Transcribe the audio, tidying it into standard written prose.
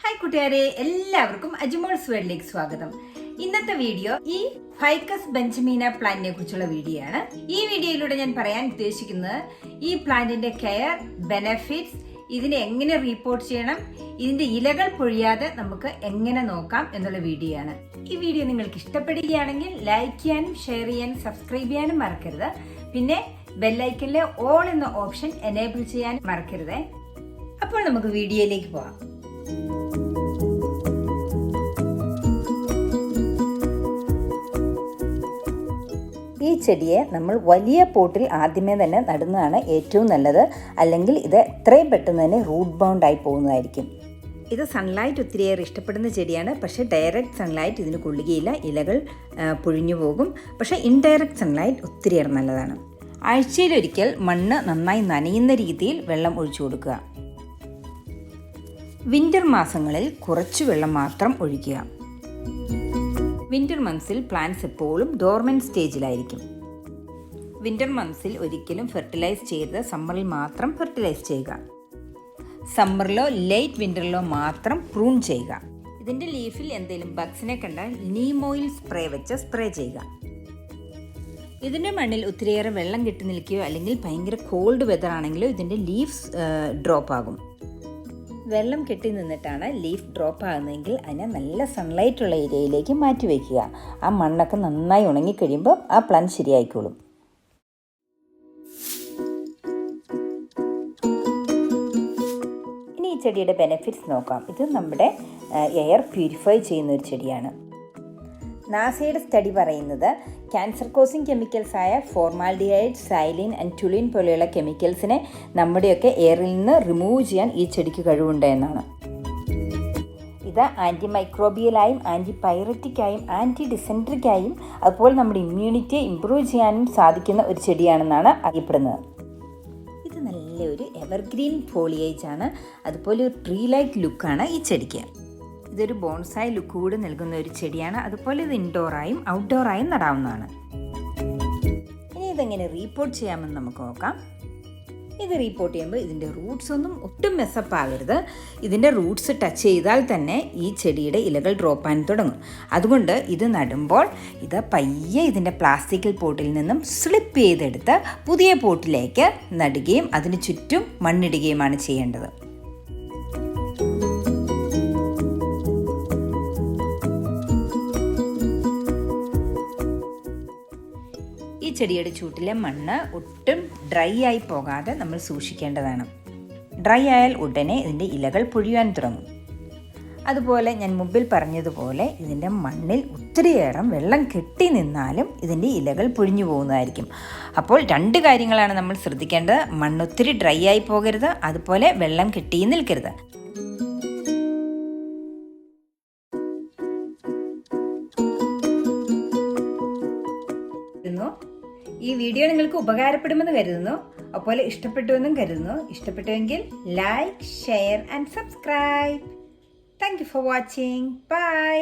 Hi കൂട്ടുകാരെ, എല്ലാവർക്കും അജിമോൾസ് വേൾഡിലേക്ക് സ്വാഗതം. ഇന്നത്തെ വീഡിയോ ഈ ഫൈക്കസ് ബെഞ്ചമിന പ്ലാന്റിനെ കുറിച്ചുള്ള വീഡിയോ ആണ്. ഈ വീഡിയോയിലൂടെ ഞാൻ പറയാൻ ഉദ്ദേശിക്കുന്നത് ഈ പ്ലാന്റിന്റെ കെയർ, ബെനഫിറ്റ്സ്, ഇതിനെ എങ്ങനെ റീപോർട്ട് ചെയ്യണം, ഇതിന്റെ ഇലകൾ പൊഴിയാതെ നമുക്ക് എങ്ങനെ നോക്കാം എന്നുള്ള വീഡിയോ ആണ്. ഈ വീഡിയോ നിങ്ങൾക്ക് ഇഷ്ടപ്പെടുകയാണെങ്കിൽ ലൈക്ക് ചെയ്യാനും ഷെയർ ചെയ്യാനും സബ്സ്ക്രൈബ് ചെയ്യാനും മറക്കരുത്. പിന്നെ ബെല്ലൈക്കനിലെ ഓൾ എന്ന ഓപ്ഷൻ എനേബിൾ ചെയ്യാൻ മറക്കരുത്. അപ്പോൾ നമുക്ക് വീഡിയോയിലേക്ക് പോകാം. ഈ ചെടിയെ നമ്മൾ വലിയ പോട്ടിൽ ആദ്യമേ തന്നെ നടുന്നതാണ് ഏറ്റവും നല്ലത്. അല്ലെങ്കിൽ ഇത് എത്രയും പെട്ടെന്ന് തന്നെ റൂട്ട് ബൗണ്ട് ആയി പോകുന്നതായിരിക്കും. ഇത് സൺലൈറ്റ് ഒത്തിരിയേറെ ഇഷ്ടപ്പെടുന്ന ചെടിയാണ്. പക്ഷേ ഡയറക്റ്റ് സൺലൈറ്റ് ഇതിന് കൊള്ളുകയില്ല, ഇലകൾ പൊഴിഞ്ഞു പോകും. പക്ഷേ ഇൻഡയറക്റ്റ് സൺലൈറ്റ് ഒത്തിരിയേറെ നല്ലതാണ്. ആഴ്ചയിലൊരിക്കൽ മണ്ണ് നന്നായി നനയുന്ന രീതിയിൽ വെള്ളം ഒഴിച്ചു കൊടുക്കുക. വിൻ്റർ മാസങ്ങളിൽ കുറച്ച് വെള്ളം മാത്രം ഒഴിക്കുക. വിൻ്റർ മന്ത്സിൽ പ്ലാന്റ്സ് എപ്പോഴും ഡോർമെന്റ് സ്റ്റേജിലായിരിക്കും. വിൻ്റർ മന്ത്സിൽ ഒരിക്കലും ഫെർട്ടിലൈസ് ചെയ്ത് സമ്മറിൽ മാത്രം ഫെർട്ടിലൈസ് ചെയ്യുക. സമ്മറിലോ ലേറ്റ് വിൻ്ററിലോ മാത്രം പ്രൂൺ ചെയ്യുക. ഇതിൻ്റെ ലീഫിൽ എന്തെങ്കിലും ബഗ്സിനെ കണ്ടാൽ നീം ഓയിൽ സ്പ്രേ വെച്ച് സ്പ്രേ ചെയ്യുക. ഇതിൻ്റെ മണ്ണിൽ ഒത്തിരിയേറെ വെള്ളം കെട്ടി നിൽക്കുകയോ അല്ലെങ്കിൽ ഭയങ്കര കോൾഡ് വെതർ ആണെങ്കിലോ ഇതിൻ്റെ ലീഫ്സ് ഡ്രോപ്പ് ആകും. വെള്ളം കെട്ടി നിന്നിട്ടാണ് ലീഫ് ഡ്രോപ്പ് ആകുന്നതെങ്കിൽ അതിനെ നല്ല സൺലൈറ്റ് ഉള്ള ഏരിയയിലേക്ക് മാറ്റി വയ്ക്കുക. ആ മണ്ണൊക്കെ നന്നായി ഉണങ്ങിക്കഴിയുമ്പോൾ ആ പ്ലാന്റ് ശരിയായിക്കോളും. ഇനി ഈ ചെടിയുടെ ബെനിഫിറ്റ്സ് നോക്കാം. ഇത് നമ്മുടെ എയർ പ്യൂരിഫൈ ചെയ്യുന്ന ഒരു ചെടിയാണ്. നാസയുടെ സ്റ്റഡി പറയുന്നത് ക്യാൻസർ കോസിങ് കെമിക്കൽസായ ഫോർമാൽഡിഹൈഡ്, സൈലിൻ ആൻഡ് ടുലിൻ പോലെയുള്ള കെമിക്കൽസിനെ നമ്മുടെയൊക്കെ എയറിൽ നിന്ന് റിമൂവ് ചെയ്യാൻ ഈ ചെടിക്ക് കഴിവുണ്ട് എന്നാണ്. ഇത് ആൻറ്റി മൈക്രോബിയലായും ആൻറ്റി പൈററ്റിക്കായും ആൻറ്റി ഡിസെൻട്രിക്കായും അതുപോലെ നമ്മുടെ ഇമ്മ്യൂണിറ്റിയെ ഇമ്പ്രൂവ് ചെയ്യാനും സാധിക്കുന്ന ഒരു ചെടിയാണെന്നാണ് അറിയപ്പെടുന്നത്. ഇത് നല്ലൊരു എവർഗ്രീൻ ഫോളിയേജ് ആണ്. അതുപോലെ ഒരു ട്രീ ലൈക്ക് ലുക്കാണ് ഈ ചെടിക്ക്. ഇതൊരു ബോൺസായി ലുക്ക് കൂടി നൽകുന്ന ഒരു ചെടിയാണ്. അതുപോലെ ഇത് ഇൻഡോറായും ഔട്ട്ഡോറായും നടാവുന്നതാണ്. ഇനി ഇതെങ്ങനെ റീപോർട്ട് ചെയ്യാമെന്ന് നമുക്ക് നോക്കാം. ഇത് റീപോർട്ട് ചെയ്യുമ്പോൾ ഇതിൻ്റെ റൂട്ട്സ് ഒന്നും ഒട്ടും മെസ്സപ്പ് ആകരുത്. ഇതിൻ്റെ റൂട്ട്സ് ടച്ച് ചെയ്താൽ തന്നെ ഈ ചെടിയുടെ ഇലകൾ ഡ്രോപ്പ് ആൻ തുടങ്ങും. അതുകൊണ്ട് ഇത് നടുമ്പോൾ ഇത് പയ്യെ ഇതിൻ്റെ പ്ലാസ്റ്റിക്കൽ പോട്ടിൽ നിന്നും സ്ലിപ്പ് ചെയ്തെടുത്ത് പുതിയ പോട്ടിലേക്ക് നടുകയും അതിന് ചുറ്റും മണ്ണിടുകയുമാണ് ചെയ്യേണ്ടത്. ഈ ചെടിയുടെ ചൂട്ടിലെ മണ്ണ് ഒട്ടും ഡ്രൈ ആയി പോകാതെ നമ്മൾ സൂക്ഷിക്കേണ്ടതാണ്. ഡ്രൈ ആയാൽ ഉടനെ ഇതിൻ്റെ ഇലകൾ പൊഴിയാൻ തുടങ്ങും. അതുപോലെ ഞാൻ മുമ്പിൽ പറഞ്ഞതുപോലെ ഇതിൻ്റെ മണ്ണിൽ ഒത്തിരിയേറെ വെള്ളം കെട്ടി നിന്നാലും ഇതിൻ്റെ ഇലകൾ പൊഴിഞ്ഞു പോകുന്നതായിരിക്കും. അപ്പോൾ രണ്ട് കാര്യങ്ങളാണ് നമ്മൾ ശ്രദ്ധിക്കേണ്ടത്. മണ്ണൊത്തിരി ഡ്രൈ ആയി പോകരുത്, അതുപോലെ വെള്ളം കെട്ടി നിൽക്കരുത്. ഈ വീഡിയോ നിങ്ങൾക്ക് ഉപകാരപ്പെടുമെന്ന് കരുതുന്നു. അതുപോലെ ഇഷ്ടപ്പെട്ടുവെന്നും കരുതുന്നു. ഇഷ്ടപ്പെട്ടുവെങ്കിൽ like, share and subscribe. Thank you for watching. By.